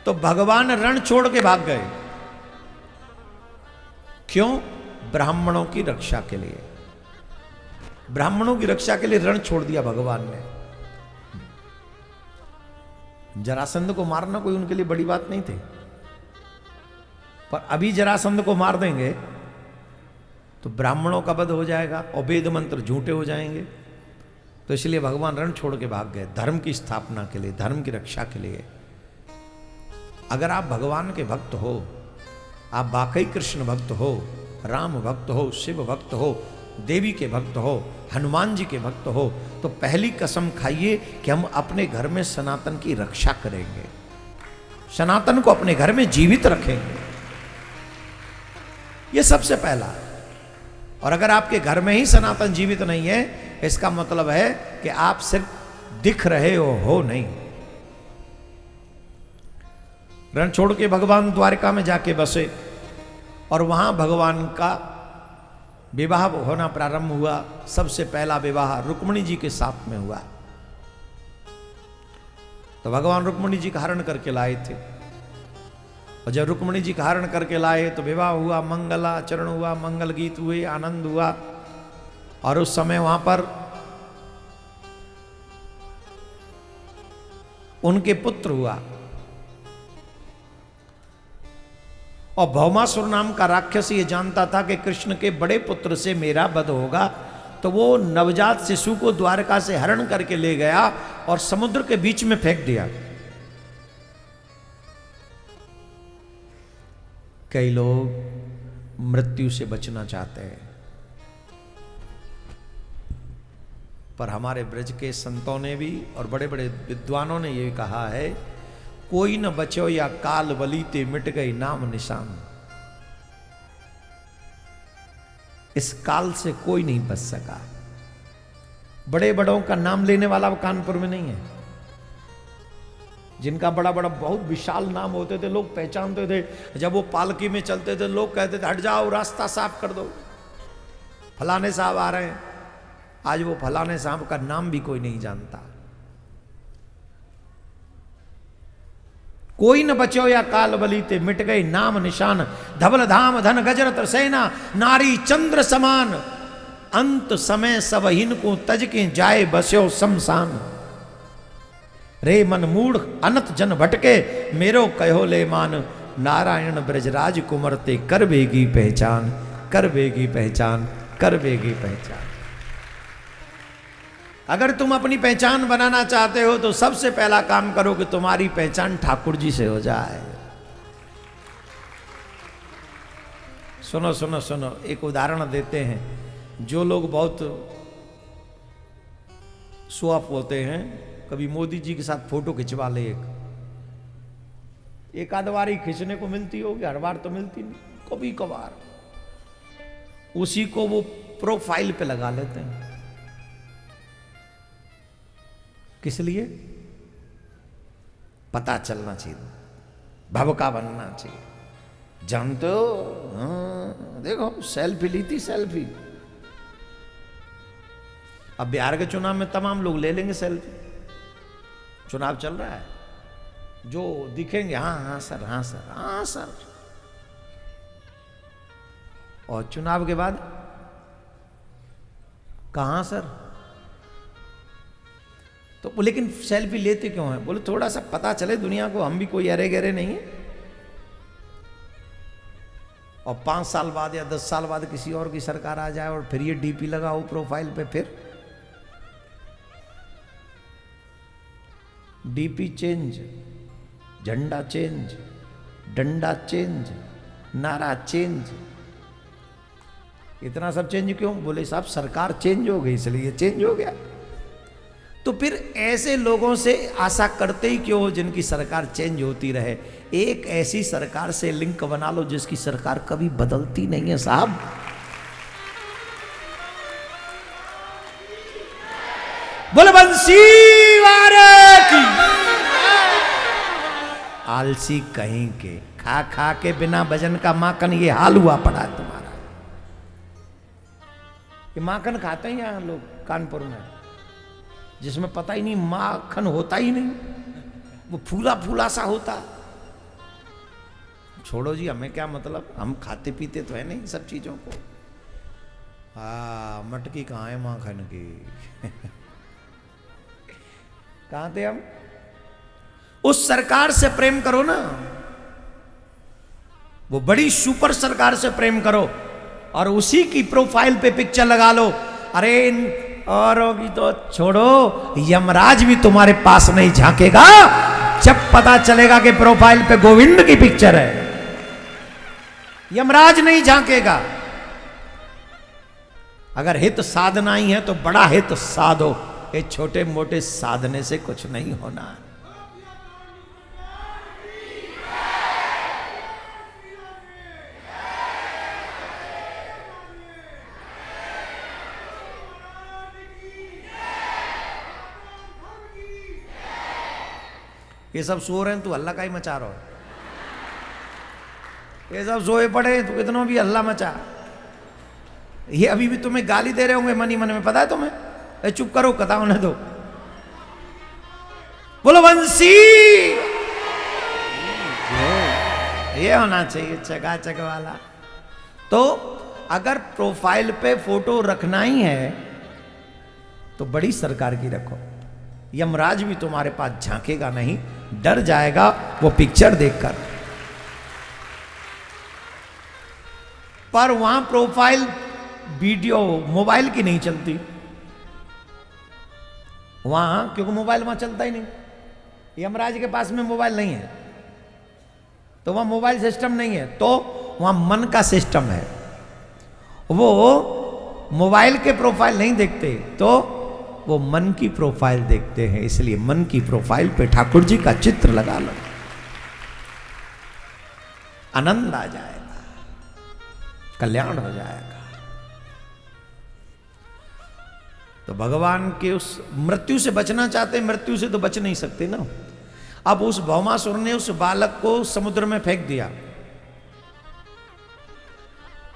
तो भगवान रण छोड़ के भाग गए। क्यों? ब्राह्मणों की रक्षा के लिए। ब्राह्मणों की रक्षा के लिए रण छोड़ दिया भगवान ने। जरासंध को मारना कोई उनके लिए बड़ी बात नहीं थी, पर अभी जरासंध को मार देंगे तो ब्राह्मणों का वध हो जाएगा और वेद मंत्र झूठे हो जाएंगे। तो इसलिए भगवान रण छोड़ के भाग गए, धर्म की स्थापना के लिए, धर्म की रक्षा के लिए। अगर आप भगवान के भक्त हो, आप वाकई कृष्ण भक्त हो, राम भक्त हो, शिव भक्त हो, देवी के भक्त हो, हनुमान जी के भक्त हो, तो पहली कसम खाइए कि हम अपने घर में सनातन की रक्षा करेंगे, सनातन को अपने घर में जीवित रखेंगे। यह सबसे पहला। और अगर आपके घर में ही सनातन जीवित नहीं है, इसका मतलब है कि आप सिर्फ दिख रहे हो नहीं। रण छोड़ के भगवान द्वारिका में जाके बसे और वहां भगवान का विवाह होना प्रारंभ हुआ। सबसे पहला विवाह रुक्मिणी जी के साथ में हुआ। तो भगवान रुक्मिणी जी का हरण करके लाए थे, और जब रुक्मिणी जी का हरण करके लाए तो विवाह हुआ, मंगलाचरण हुआ, मंगल गीत हुए, आनंद हुआ। और उस समय वहां पर उनके पुत्र हुआ, और भौमासुर नाम का राक्षस ये जानता था कि कृष्ण के बड़े पुत्र से मेरा वध होगा, तो वो नवजात शिशु को द्वारका से हरण करके ले गया और समुद्र के बीच में फेंक दिया। कई लोग मृत्यु से बचना चाहते हैं, पर हमारे ब्रज के संतों ने भी और बड़े बड़े विद्वानों ने ये कहा है, कोई न बचो या काल वलीते मिट गई नाम निशान। इस काल से कोई नहीं बच सका। बड़े बड़ों का नाम लेने वाला वो कानपुर में नहीं है। जिनका बड़ा बड़ा बहुत विशाल नाम होते थे, लोग पहचानते थे। जब वो पालकी में चलते थे, लोग कहते थे हट जाओ, रास्ता साफ कर दो, फलाने साहब आ रहे हैं। आज वो फलाने साहब का नाम भी कोई नहीं जानता। कोई न बचो या काल बलीते मिट गई नाम निशान। धवल धाम धन गजरत सेना, नारी चंद्र समान। अंत समय सबहीन को तज के जाए बस्यो शमशान। रे मन मूढ़ अनत जन भटके, मेरो कहो ले मान। नारायण ब्रजराज कुमरते कर बेगी पहचान, कर बेगी पहचान, कर बेगी पहचान। अगर तुम अपनी पहचान बनाना चाहते हो तो सबसे पहला काम करो कि तुम्हारी पहचान ठाकुर जी से हो जाए। सुनो सुनो सुनो, एक उदाहरण देते हैं। जो लोग बहुत शो ऑफ होते हैं, कभी मोदी जी के साथ फोटो खिंचवा ले, एक आध बार ही खींचने को मिलती होगी, हर बार तो मिलती नहीं, कभी कभार उसी को वो प्रोफाइल पे लगा लेते हैं। किस लिए? पता चलना चाहिए, भवका बनना चाहिए। जानते हो, हाँ, देखो सेल्फी ली थी, सेल्फी। अब बिहार के चुनाव में तमाम लोग ले लेंगे सेल्फी। चुनाव चल रहा है, जो दिखेंगे हाँ हाँ सर, हाँ सर, हाँ सर। और चुनाव के बाद कहाँ सर? तो लेकिन सेल्फी लेते क्यों हैं? बोले थोड़ा सा पता चले दुनिया को, हम भी कोई अरे गहरे नहीं है। और 5 साल बाद या 10 साल बाद किसी और की सरकार आ जाए और फिर ये डीपी लगाओ प्रोफाइल पे, फिर डीपी चेंज, झंडा चेंज, डंडा चेंज, नारा चेंज। इतना सब चेंज क्यों? बोले साहब सरकार चेंज हो गई इसलिए चेंज हो गया। तो फिर ऐसे लोगों से आशा करते ही क्यों हो जिनकी सरकार चेंज होती रहे? एक ऐसी सरकार से लिंक बना लो जिसकी सरकार कभी बदलती नहीं है साहब। बोल बंसी वारे की। आलसी कहीं के, खा खा के बिना वजन का माखन ये हाल हुआ पड़ा है तुम्हारा। ये माखन खाते हैं यहाँ लोग कानपुर में, जिसमें पता ही नहीं माखन होता ही नहीं, वो फूला फूला सा होता। छोड़ो जी, हमें क्या मतलब, हम खाते पीते तो है नहीं सब चीजों को। हाँ, मटकी कहाँ है माखन की। कहाँ थे हम? उस सरकार से प्रेम करो ना, वो बड़ी सुपर सरकार से प्रेम करो और उसी की प्रोफाइल पे पिक्चर लगा लो। अरे इन औरों की तो छोड़ो, यमराज भी तुम्हारे पास नहीं झांकेगा जब पता चलेगा कि प्रोफाइल पे गोविंद की पिक्चर है। यमराज नहीं झांकेगा। अगर हित साधना ही है तो बड़ा हित साधो, ये छोटे मोटे साधने से कुछ नहीं होना है। ये सब सो रहे हैं, तू हल्ला का ही मचा रहा हो। ये सब सोए पड़े, तू कितना भी हल्ला मचा। ये अभी भी तुम्हें गाली दे रहे होंगे मन ही मन में, पता है तुम्हें? ए चुप करो, कथा होने दो। बोलो वंशी। ये होना चाहिए चकाचक वाला। तो अगर प्रोफाइल पे फोटो रखना ही है तो बड़ी सरकार की रखो। यमराज भी तुम्हारे पास झांकेगा नहीं, डर जाएगा वो पिक्चर देखकर। पर वहां प्रोफाइल वीडियो मोबाइल की नहीं चलती वहां, क्योंकि मोबाइल वहां चलता ही नहीं। यमराज के पास में मोबाइल नहीं है, तो वहां मोबाइल सिस्टम नहीं है, तो वहां मन का सिस्टम है। वो मोबाइल के प्रोफाइल नहीं देखते, तो वो मन की प्रोफाइल देखते हैं। इसलिए मन की प्रोफाइल पे ठाकुर जी का चित्र लगा लो, आनंद आ जाएगा, कल्याण हो जाएगा। तो भगवान के उस मृत्यु से बचना चाहते, मृत्यु से तो बच नहीं सकते ना। अब उस भौमासुर ने उस बालक को समुद्र में फेंक दिया,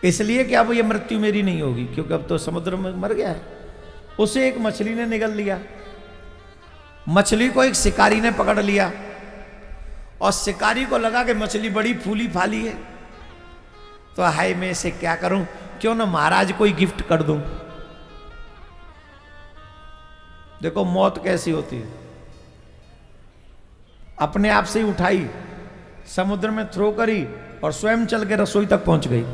इसलिए कि अब ये मृत्यु मेरी नहीं होगी, क्योंकि अब तो समुद्र में मर गया है। उसे एक मछली ने निगल लिया, मछली को एक शिकारी ने पकड़ लिया, और शिकारी को लगा कि मछली बड़ी फूली फाली है, तो हाय मैं इसे क्या करूं, क्यों ना महाराज को ही गिफ्ट कर दूं। देखो मौत कैसी होती है, अपने आप से ही उठाई, समुद्र में थ्रो करी और स्वयं चल के रसोई तक पहुंच गई।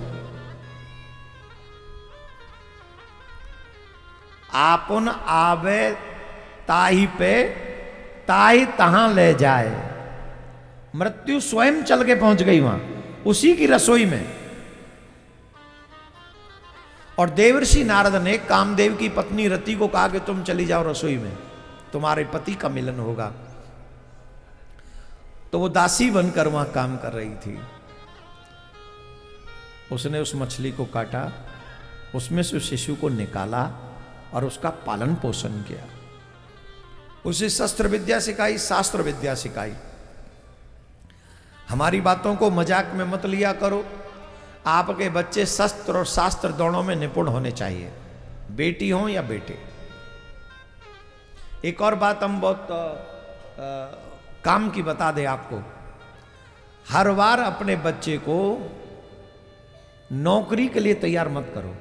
आपन आवे ताही पे ताही तहां ले जाए। मृत्यु स्वयं चल के पहुंच गई वहां, उसी की रसोई में। और देवर्षि नारद ने कामदेव की पत्नी रति को कहा कि तुम चली जाओ रसोई में, तुम्हारे पति का मिलन होगा। तो वो दासी बनकर वहां काम कर रही थी। उसने उस मछली को काटा, उसमें से उस शिशु को निकाला और उसका पालन पोषण किया। उसे शस्त्र विद्या सिखाई, शास्त्र विद्या सिखाई। हमारी बातों को मजाक में मत लिया करो। आपके बच्चे शस्त्र और शास्त्र दोनों में निपुण होने चाहिए, बेटी हो या बेटे। एक और बात हम बहुत काम की बता दें आपको। हर बार अपने बच्चे को नौकरी के लिए तैयार मत करो।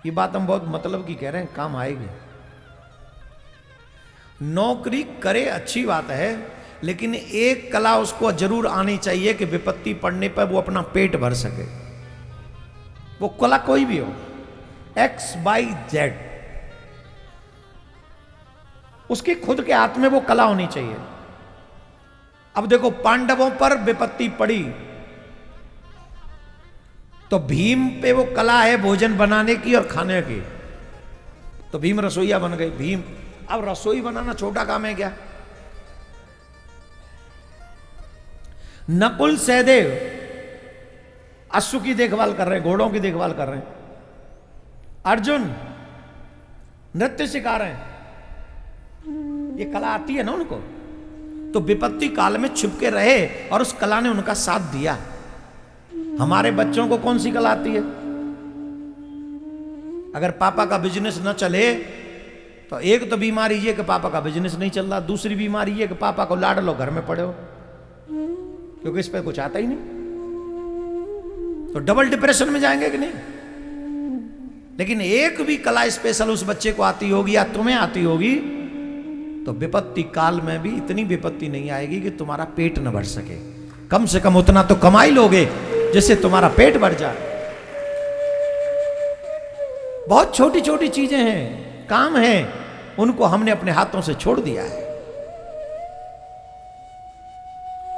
ये बात हम बहुत मतलब की कह रहे हैं, काम आएगी। नौकरी करे अच्छी बात है, लेकिन एक कला उसको जरूर आनी चाहिए कि विपत्ति पड़ने पर वो अपना पेट भर सके। वो कला कोई भी हो, XYZ, उसके खुद के हाथ में वो कला होनी चाहिए। अब देखो पांडवों पर विपत्ति पड़ी तो भीम पे वो कला है भोजन बनाने की और खाने की, तो भीम रसोईया बन गए। भीम, अब रसोई बनाना छोटा काम है क्या? नकुल सहदेव अश्व की देखभाल कर रहे हैं, घोड़ों की देखभाल कर रहे हैं। अर्जुन नृत्य सिखा रहे हैं। ये कला आती है ना उनको, तो विपत्ति काल में छुप के रहे और उस कला ने उनका साथ दिया। हमारे बच्चों को कौन सी कला आती है? अगर पापा का बिजनेस न चले तो एक तो बीमारी ये कि पापा का बिजनेस नहीं चल रहा, दूसरी बीमारी ये कि पापा को लाड लो घर में पड़े हो। क्योंकि इस पे कुछ आता ही नहीं, तो डबल डिप्रेशन में जाएंगे कि नहीं। लेकिन एक भी कला स्पेशल उस बच्चे को आती होगी या तुम्हें आती होगी, तो विपत्ति काल में भी इतनी विपत्ति नहीं आएगी कि तुम्हारा पेट न भर सके। कम से कम उतना तो कमाई लोगे जिससे तुम्हारा पेट भर जाए। बहुत छोटी छोटी चीजें हैं, काम हैं, उनको हमने अपने हाथों से छोड़ दिया है।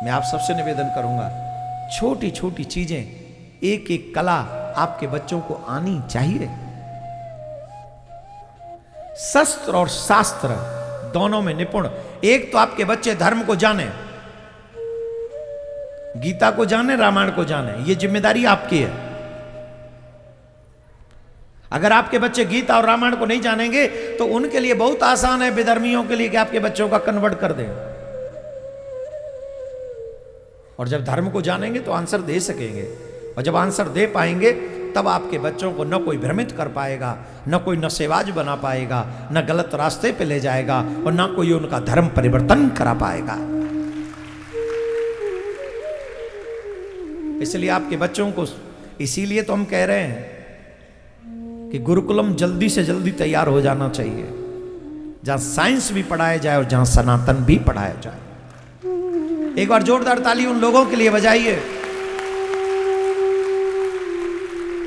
मैं आप सबसे निवेदन करूंगा, छोटी छोटी चीजें, एक एक कला आपके बच्चों को आनी चाहिए। शस्त्र और शास्त्र दोनों में निपुण। एक तो आपके बच्चे धर्म को जाने, गीता को जाने, रामायण को जाने, ये जिम्मेदारी आपकी है। अगर आपके बच्चे गीता और रामायण को नहीं जानेंगे तो उनके लिए बहुत आसान है विधर्मियों के लिए कि आपके बच्चों का कन्वर्ट कर दें। और जब धर्म को जानेंगे तो आंसर दे सकेंगे, और जब आंसर दे पाएंगे तब आपके बच्चों को न कोई भ्रमित कर पाएगा, न कोई नशेबाज बना पाएगा, न गलत रास्ते पे ले जाएगा, और न कोई उनका धर्म परिवर्तन करा पाएगा। इसलिए आपके बच्चों को, इसीलिए तो हम कह रहे हैं कि गुरुकुलम जल्दी से जल्दी तैयार हो जाना चाहिए, जहां साइंस भी पढ़ाया जाए और जहां सनातन भी पढ़ाया जाए। एक बार जोरदार ताली उन लोगों के लिए बजाइए,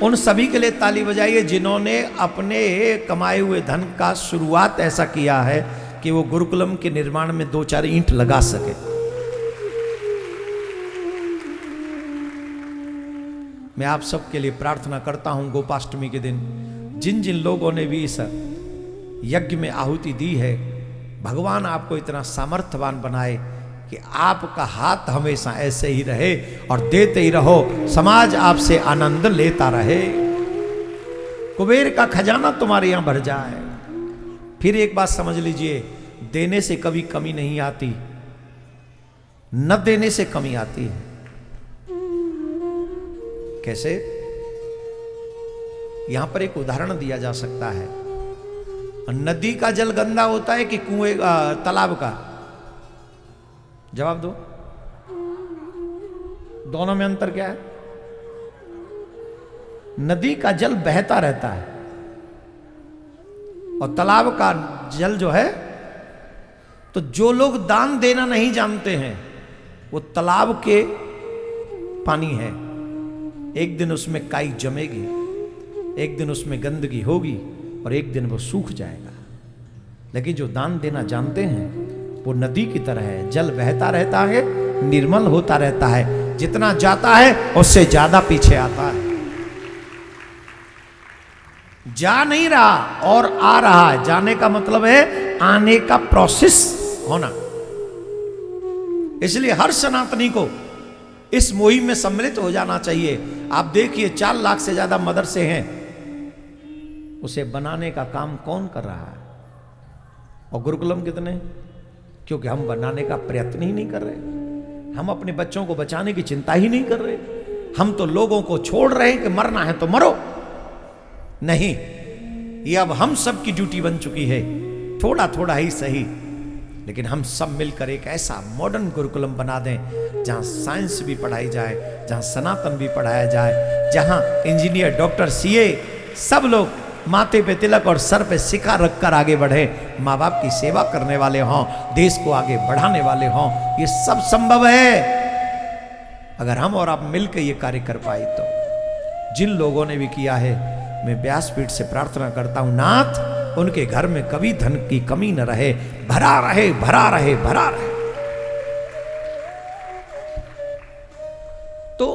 उन सभी के लिए ताली बजाइए जिन्होंने अपने कमाए हुए धन का शुरुआत ऐसा किया है कि वो गुरुकुलम के निर्माण में 2-4 ईंट लगा सके। मैं आप सबके लिए प्रार्थना करता हूं, गोपाष्टमी के दिन जिन जिन लोगों ने भी इस यज्ञ में आहुति दी है, भगवान आपको इतना सामर्थ्यवान बनाए कि आपका हाथ हमेशा ऐसे ही रहे और देते ही रहो, समाज आपसे आनंद लेता रहे, कुबेर का खजाना तुम्हारे यहां भर जाए। फिर एक बात समझ लीजिए, देने से कभी कमी नहीं आती, न देने से कमी आती है। कैसे? यहां पर एक उदाहरण दिया जा सकता है। नदी का जल गंदा होता है कि कुएं तालाब का? जवाब दो। दोनों में अंतर क्या है? नदी का जल बहता रहता है और तालाब का जल जो है, तो जो लोग दान देना नहीं जानते हैं वो तालाब के पानी है, एक दिन उसमें काई जमेगी, एक दिन उसमें गंदगी होगी और एक दिन वो सूख जाएगा। लेकिन जो दान देना जानते हैं वो नदी की तरह है, जल बहता रहता है, निर्मल होता रहता है, जितना जाता है उससे ज्यादा पीछे आता है। जा नहीं रहा और आ रहा है। जाने का मतलब है आने का प्रोसेस होना। इसलिए हर सनातनी को इस मुहिम में सम्मिलित हो जाना चाहिए। आप देखिए 4 लाख से ज्यादा मदरसे हैं, उसे बनाने का काम कौन कर रहा है? और गुरुकुलम कितने? क्योंकि हम बनाने का प्रयत्न ही नहीं कर रहे, हम अपने बच्चों को बचाने की चिंता ही नहीं कर रहे। हम तो लोगों को छोड़ रहे हैं कि मरना है तो मरो। नहीं, ये अब हम सब की ड्यूटी बन चुकी है, थोड़ा थोड़ा ही सही, लेकिन हम सब मिलकर एक ऐसा मॉडर्न गुरुकुलम बना दें जहां साइंस भी पढ़ाई जाए, जहां सनातन भी पढ़ाया जाए, जहां इंजीनियर, डॉक्टर, सीए सब लोग माथे पे तिलक और सर पे सिक्का रखकर आगे बढ़े, माँ बाप की सेवा करने वाले हों, देश को आगे बढ़ाने वाले हों। ये सब संभव है अगर हम और आप मिलकर ये कार्य कर पाए तो। जिन लोगों ने भी किया है, मैं व्यासपीठ से प्रार्थना करता हूं, नाथ उनके घर में कभी धन की कमी न रहे, भरा रहे, भरा रहे, भरा रहे। तो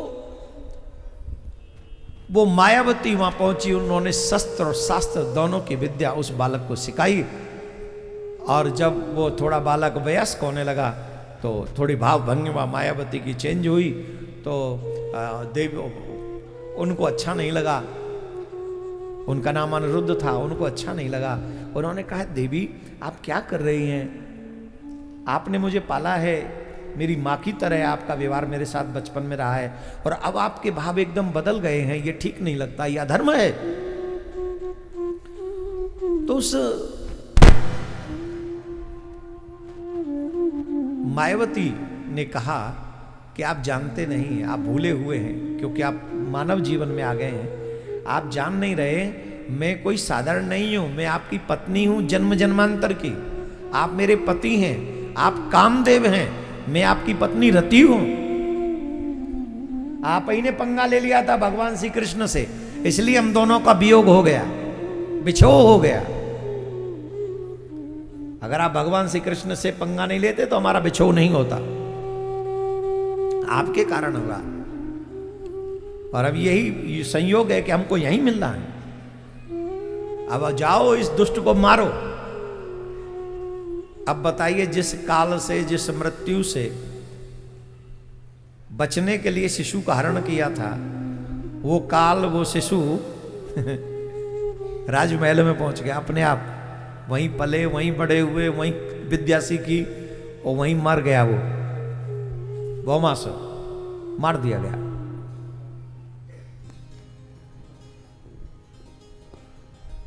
वो मायावती वहां पहुंची, उन्होंने शस्त्र और शास्त्र दोनों की विद्या उस बालक को सिखाई। और जब वो थोड़ा बालक वयस्क होने लगा तो थोड़ी भाव भंगिमा मायावती की चेंज हुई, तो देव उनको अच्छा नहीं लगा। उनका नाम अनिरुद्ध था, उनको अच्छा नहीं लगा। उन्होंने कहा, देवी आप क्या कर रही हैं? आपने मुझे पाला है, मेरी माँ की तरह आपका व्यवहार मेरे साथ बचपन में रहा है, और अब आपके भाव एकदम बदल गए हैं, ये ठीक नहीं लगता, ये अधर्म है। तो उस मायावती ने कहा कि आप जानते नहीं हैं, आप भूले हुए हैं, क्योंकि आप मानव जीवन में आ गए हैं। आप जान नहीं रहे मैं कोई साधारण नहीं हूं, मैं आपकी पत्नी हूं जन्म जन्मांतर की। आप मेरे पति हैं, आप कामदेव हैं, मैं आपकी पत्नी रति हूं। आप ही ने पंगा ले लिया था भगवान श्री कृष्ण से, इसलिए हम दोनों का वियोग हो गया, बिछोह हो गया। अगर आप भगवान श्री कृष्ण से पंगा नहीं लेते तो हमारा बिछोह नहीं होता, आपके कारण होगा। और अब यही संयोग है कि हमको यहीं मिलना है। अब जाओ इस दुष्ट को मारो। अब बताइए, जिस काल से, जिस मृत्यु से बचने के लिए शिशु का हरण किया था, वो काल, वो शिशु राजमहल में पहुंच गया अपने आप। वहीं पले, वहीं बड़े हुए, वहीं विद्या सीखी और वहीं मर गया। वो गौमास मार दिया गया।